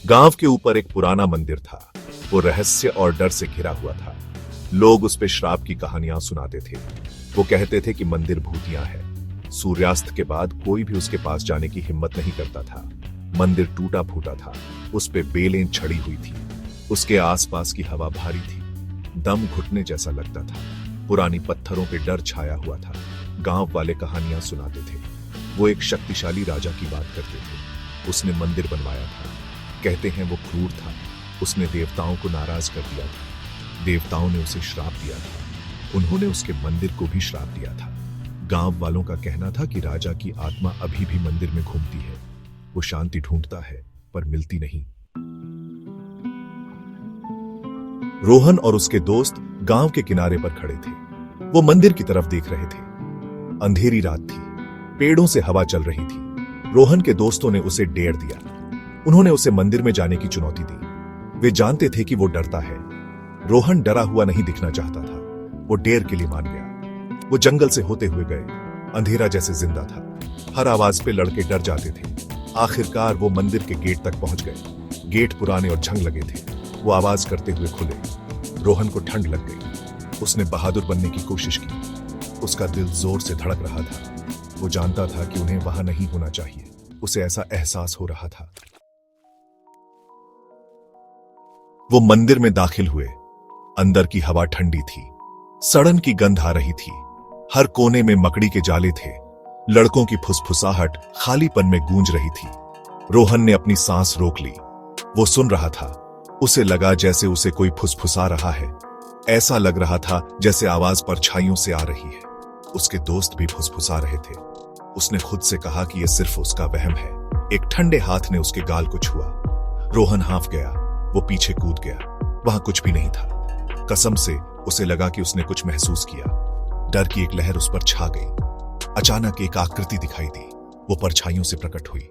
गांव के ऊपर एक पुराना मंदिर था। वो रहस्य और डर से घिरा हुआ था। लोग उस पे श्राप की कहानियां सुनाते थे। वो कहते थे कि मंदिर भूतिया है। सूर्यास्त के बाद कोई भी उसके पास जाने की हिम्मत नहीं करता था। मंदिर टूटा फूटा था, उस पे बेलें छड़ी हुई थी। उसके आसपास की हवा भारी थी, दम घुटने जैसा लगता था। पुरानी पत्थरों पे डर छाया हुआ था। गांव वाले कहानियां सुनाते थे। वो एक शक्तिशाली राजा की बात करते थे। उसने मंदिर बनवाया था। कहते हैं वो क्रूर था। उसने देवताओं को नाराज कर दिया था। देवताओं ने उसे श्राप दिया था। उन्होंने उसके मंदिर को भी श्राप दिया था। गांव वालों का कहना था कि राजा की आत्मा अभी भी मंदिर में घूमती है। वो शांति ढूंढता है पर मिलती नहीं। रोहन और उसके दोस्त गांव के किनारे पर खड़े थे। वो मंदिर की तरफ देख रहे थे। अंधेरी रात थी, पेड़ों से हवा चल रही थी। रोहन के दोस्तों ने उसे डेर दिया। उन्होंने उसे मंदिर में जाने की चुनौती दी। वे जानते थे कि वो डरता है। रोहन डरा हुआ नहीं दिखना चाहता था। वो डेर के लिए मान गया। वो जंगल से होते हुए गए। अंधेरा जैसे जिंदा था। हर आवाज पे लड़के डर जाते थे। आखिरकार वो मंदिर के गेट तक पहुंच गए। गेट पुराने और झंग लगे थे। वो आवाज करते हुए खुले। रोहन को ठंड लग गई। उसने बहादुर बनने की कोशिश की। उसका दिल जोर से धड़क रहा था। वो जानता था कि उन्हें वहां नहीं होना चाहिए। उसे ऐसा एहसास हो रहा था। वो मंदिर में दाखिल हुए। अंदर की हवा ठंडी थी। सड़न की गंध आ रही थी। हर कोने में मकड़ी के जाले थे। लड़कों की फुसफुसाहट खालीपन में गूंज रही थी। रोहन ने अपनी सांस रोक ली। वो सुन रहा था। उसे लगा जैसे उसे कोई फुसफुसा रहा है। ऐसा लग रहा था जैसे आवाज परछाइयों से आ रही है। उसके दोस्त भी फुसफुसा रहे थे। उसने खुद से कहा कि यह सिर्फ उसका वहम है। एक ठंडे हाथ ने उसके गाल को छुआ। रोहन हांफ गया। वो पीछे कूद गया। वहां कुछ भी नहीं था। कसम से उसे लगा कि उसने कुछ महसूस किया। डर की एक लहर उस पर छा गई। अचानक एक आकृति दिखाई दी। वो परछाइयों से प्रकट हुई।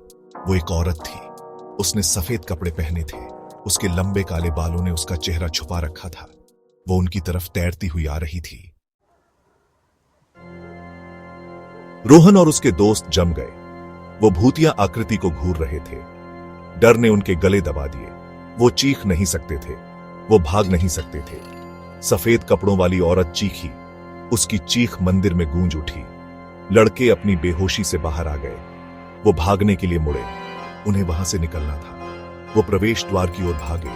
वो एक औरत थी। उसने सफेद कपड़े पहने थे। उसके लंबे काले बालों ने उसका चेहरा छुपा रखा था। वो उनकी तरफ तैरती हुई आ रही थी। रोहन और उसके दोस्त जम गए। वो भूतिया आकृति को घूर रहे थे। डर ने उनके गले दबा दिए। वो चीख नहीं सकते थे। वो भाग नहीं सकते थे। सफेद कपड़ों वाली औरत चीखी। उसकी चीख मंदिर में गूंज उठी। लड़के अपनी बेहोशी से बाहर आ गए। वो भागने के लिए मुड़े। उन्हें वहां से निकलना था। वो प्रवेश द्वार की ओर भागे।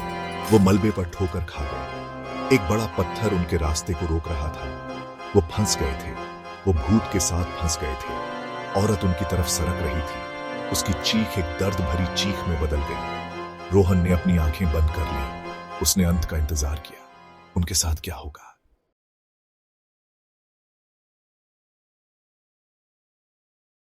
वो मलबे पर ठोकर खा गए। एक बड़ा पत्थर उनके रास्ते को रोक रहा था। वो फंस गए थे। वो भूत के साथ फंस गए थे। औरत उनकी तरफ सरक रही थी। उसकी चीख एक दर्द भरी चीख में बदल गई। रोहन ने अपनी आंखें बंद कर ली। उसने अंत का इंतजार किया। उनके साथ क्या होगा।